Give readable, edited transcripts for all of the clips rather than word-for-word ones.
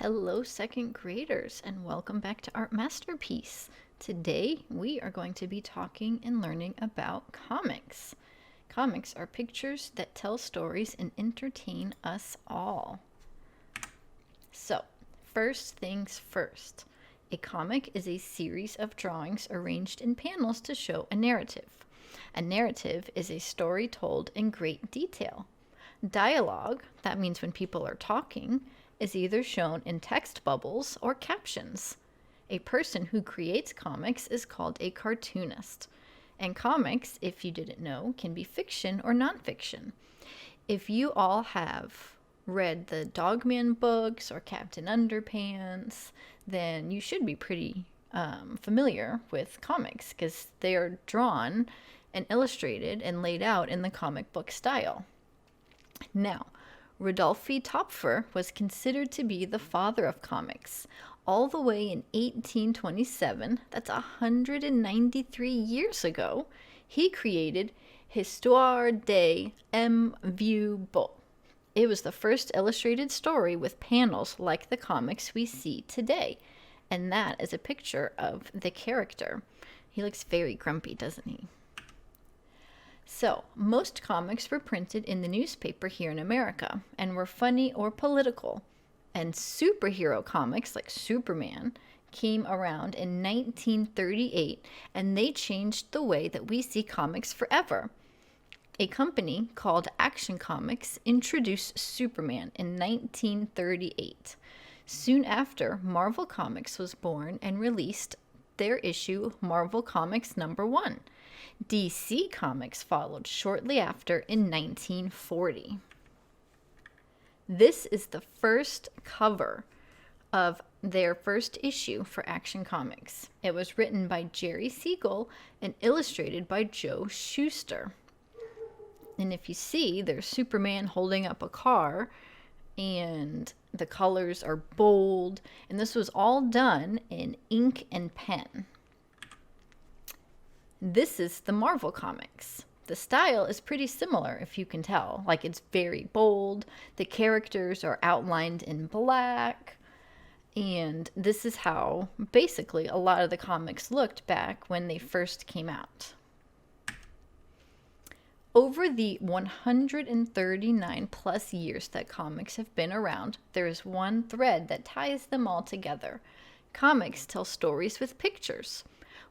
Hello, second graders, and welcome back to Art Masterpiece. Today, we are going to be talking and learning about comics. Comics are pictures that tell stories and entertain us all. So, first things first. A comic is a series of drawings arranged in panels to show a narrative. A narrative is a story told in great detail. Dialogue, that means when people are talking, is either shown in text bubbles or captions. A person who creates comics is called a cartoonist. And comics, if you didn't know, can be fiction or nonfiction. If you all have read the Dogman books or Captain Underpants, then you should be pretty familiar with comics because they are drawn and illustrated and laid out in the comic book style. Now, Rodolphe Töpffer was considered to be the father of comics. All the way in 1827, that's 193 years ago, he created Histoire de M. Vieux Beau. It was the first illustrated story with panels like the comics we see today. And that is a picture of the character. He looks very grumpy, doesn't he? So, most comics were printed in the newspaper here in America and were funny or political. And superhero comics like Superman came around in 1938 and they changed the way that we see comics forever. A company called Action Comics introduced Superman in 1938. Soon after, Marvel Comics was born and released their issue Marvel Comics #1. DC Comics followed shortly after in 1940. This is the first cover of their first issue for Action Comics. It was written by Jerry Siegel and illustrated by Joe Shuster. And if you see, there's Superman holding up a car, and the colors are bold, and this was all done in ink and pen. This is the Marvel Comics. The style is pretty similar, if you can tell. Like, it's very bold. The characters are outlined in black. And this is how, basically, a lot of the comics looked back when they first came out. Over the 139 plus years that comics have been around, there is one thread that ties them all together. Comics tell stories with pictures.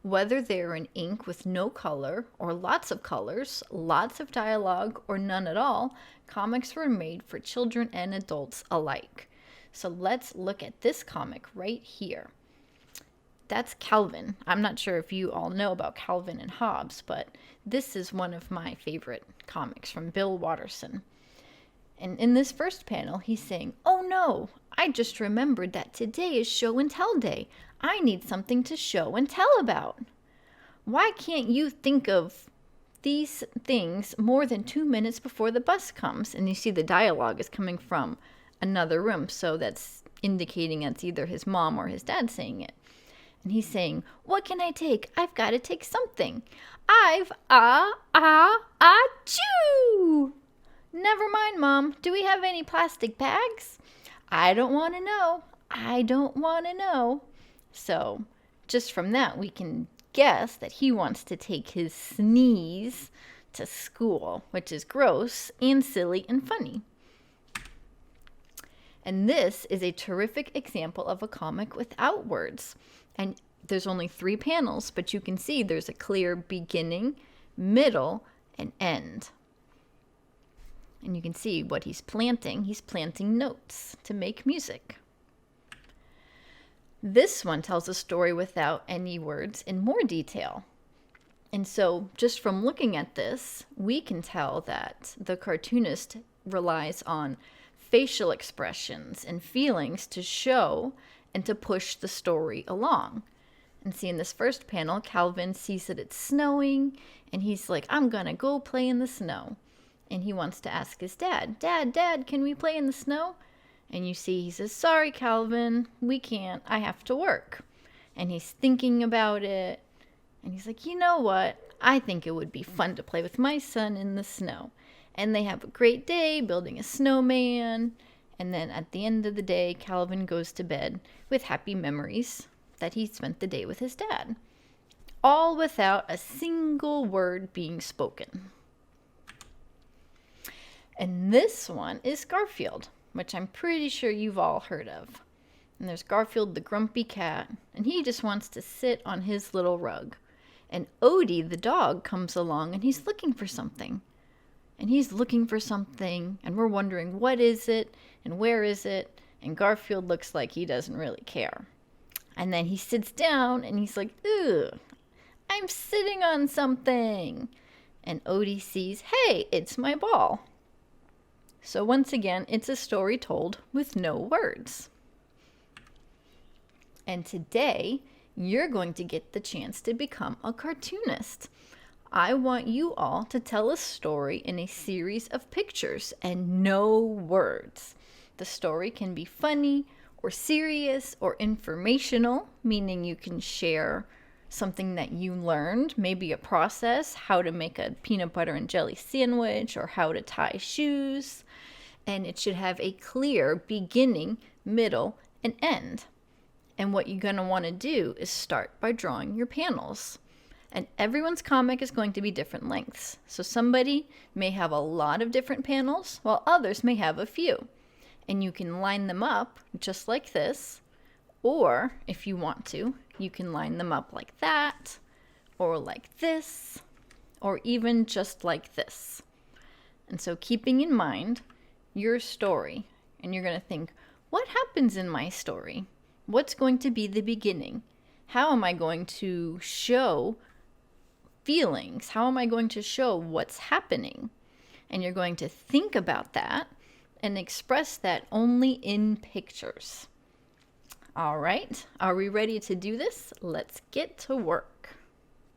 Whether they're in ink with no color or lots of colors, lots of dialogue, or none at all, comics were made for children and adults alike. So let's look at this comic right here. That's Calvin. I'm not sure if you all know about Calvin and Hobbes, but this is one of my favorite comics from Bill Watterson. And in this first panel, he's saying, "Oh no, I just remembered that today is show and tell day. I need something to show and tell about. Why can't you think of these things more than 2 minutes before the bus comes?" And you see the dialogue is coming from another room, so that's indicating it's either his mom or his dad saying it. And he's saying, "What can I take? I've got to take something. Chew! Never mind, Mom. Do we have any plastic bags? I don't want to know. I don't want to know." So, just from that, we can guess that he wants to take his sneeze to school, which is gross and silly and funny. And this is a terrific example of a comic without words. And there's only 3 panels, but you can see there's a clear beginning, middle, and end. And you can see what he's planting. He's planting notes to make music. This one tells a story without any words in more detail. And so just from looking at this, we can tell that the cartoonist relies on facial expressions and feelings to show and to push the story along. And see, in this first panel, Calvin sees that it's snowing, and he's like, "I'm gonna go play in the snow." And he wants to ask his dad, Dad, can we play in the snow?" And you see he says, "Sorry, Calvin, we can't. I have to work." And he's thinking about it. And he's like, "You know what? I think it would be fun to play with my son in the snow." And they have a great day building a snowman. And then at the end of the day, Calvin goes to bed with happy memories that he spent the day with his dad. All without a single word being spoken. And this one is Garfield, which I'm pretty sure you've all heard of. And there's Garfield the grumpy cat, and he just wants to sit on his little rug. And Odie the dog comes along and he's looking for something. And he's looking for something, and we're wondering what is it and where is it? And Garfield looks like he doesn't really care. And then he sits down and he's like, "Ugh, I'm sitting on something." And Odie sees, "Hey, it's my ball." So once again, it's a story told with no words. And today, you're going to get the chance to become a cartoonist. I want you all to tell a story in a series of pictures and no words. The story can be funny or serious or informational, meaning you can share something that you learned, maybe a process, how to make a peanut butter and jelly sandwich or how to tie shoes. And it should have a clear beginning, middle, and end. And what you're going to want to do is start by drawing your panels. And everyone's comic is going to be different lengths. So somebody may have a lot of different panels, while others may have a few. And you can line them up just like this. Or, if you want to, you can line them up like that, or like this, or even just like this. And so keeping in mind your story, and you're going to think, what happens in my story? What's going to be the beginning? How am I going to show feelings? How am I going to show what's happening? And you're going to think about that and express that only in pictures. All right, are we ready to do this? Let's get to work.